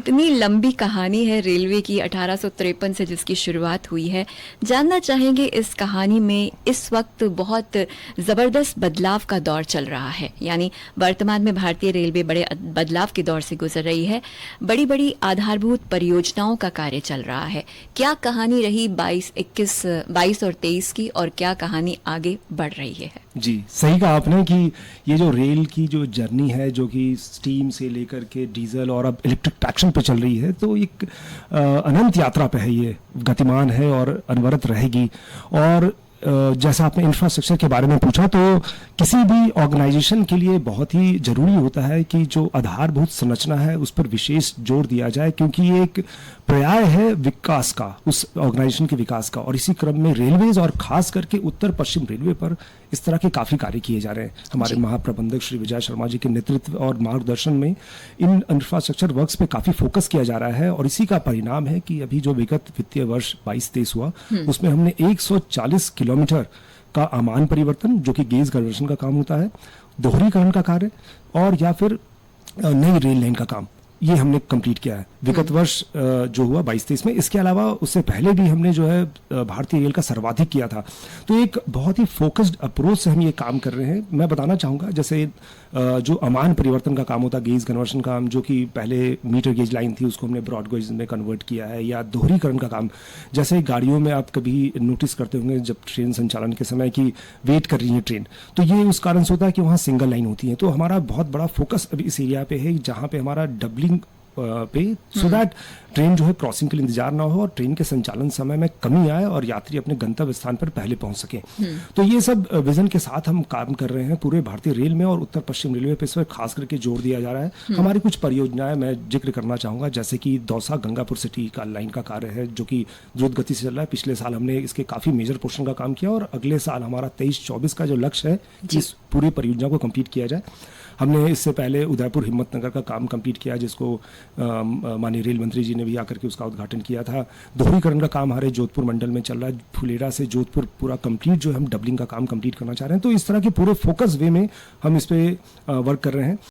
इतनी लंबी कहानी है रेलवे की 1853 से जिसकी शुरुआत हुई है। जानना चाहेंगे इस कहानी में इस वक्त बहुत ज़बरदस्त बदलाव का दौर चल रहा है, यानी वर्तमान में भारतीय रेलवे बड़े बदलाव के दौर से गुजर रही है। बड़ी बड़ी आधारभूत परियोजनाओं का कार्य चल रहा है। क्या कहानी रही 22 और 23 की, और क्या कहानी आगे बढ़ रही है? जी, सही कहा आपने कि ये जो रेल की जो जर्नी है, जो कि स्टीम से लेकर के डीजल और अब इलेक्ट्रिक ट्रैक्शन पे चल रही है, तो एक अनंत यात्रा पे है, ये गतिमान है और अनवरत रहेगी। और जैसा आपने इंफ्रास्ट्रक्चर के बारे में पूछा, तो किसी भी ऑर्गेनाइजेशन के लिए बहुत ही ज़रूरी होता है कि जो आधारभूत संरचना है उस पर विशेष जोर दिया जाए, क्योंकि ये एक पर्याय है विकास का, उस ऑर्गेनाइजेशन के विकास का। और इसी क्रम में रेलवेज और खास करके उत्तर पश्चिम रेलवे पर इस तरह के काफ़ी कार्य किए जा रहे हैं। हमारे महाप्रबंधक श्री विजय शर्मा जी के नेतृत्व और मार्गदर्शन में इन इंफ्रास्ट्रक्चर वर्क्स पे काफ़ी फोकस किया जा रहा है। और इसी का परिणाम है कि अभी जो विगत वित्तीय वर्ष 22-23 हुआ, उसमें हमने 140 किलोमीटर का आमान परिवर्तन, जो कि गेज कन्वर्शन का काम होता है, दोहरीकरण का कार्य, और या फिर नई रेल लाइन का काम, ये हमने कंप्लीट किया है विगत वर्ष जो हुआ 22-23 में। इसके अलावा उससे पहले भी हमने जो है भारतीय रेल का सर्वाधिक किया था। तो एक बहुत ही फोकस्ड अप्रोच से हम ये काम कर रहे हैं। मैं बताना चाहूँगा, जैसे जो अमान परिवर्तन का काम होता है, गेज कन्वर्शन काम, जो कि पहले मीटर गेज लाइन थी उसको हमने ब्रॉड गेज में कन्वर्ट किया है, या दोहरीकरण का काम, जैसे गाड़ियों में आप कभी नोटिस करते होंगे जब ट्रेन संचालन के समय कि वेट कर रही है ट्रेन, तो ये उस कारण से होता है कि वहाँ सिंगल लाइन होती है। तो हमारा बहुत बड़ा फोकस अभी इस एरिया पे है, जहाँ पे हमारा डबलिंग पे, सो दैट ट्रेन जो है क्रॉसिंग के लिए इंतजार ना हो और ट्रेन के संचालन समय में कमी आए और यात्री अपने गंतव्य स्थान पर पहले पहुंच सके। तो ये सब विजन के साथ हम काम कर रहे हैं पूरे भारतीय रेल में, और उत्तर पश्चिम रेलवे पे इस पर खास करके जोर दिया जा रहा है। हमारी कुछ परियोजनाएं मैं जिक्र करना चाहूंगा, जैसे कि दौसा गंगापुर सिटी का लाइन का कार्य है, जो कि द्रुत गति से चल रहा है। पिछले साल हमने इसके काफी मेजर पोर्शन का काम किया, और अगले साल हमारा 23-24 का जो लक्ष्य है कि इस पूरी परियोजना को कंप्लीट किया जाए। हमने इससे पहले उदयपुर हिम्मतनगर का काम कंप्लीट किया, जिसको माननीय रेल मंत्री जी ने भी आकर के उसका उद्घाटन किया था। दोहरीकरण का काम हमारे जोधपुर मंडल में चल रहा है, फुलेरा से जोधपुर पूरा कंप्लीट जो है हम डबलिंग का काम कंप्लीट करना चाह रहे हैं। तो इस तरह के पूरे फोकस वे में हम इस पे वर्क कर रहे हैं।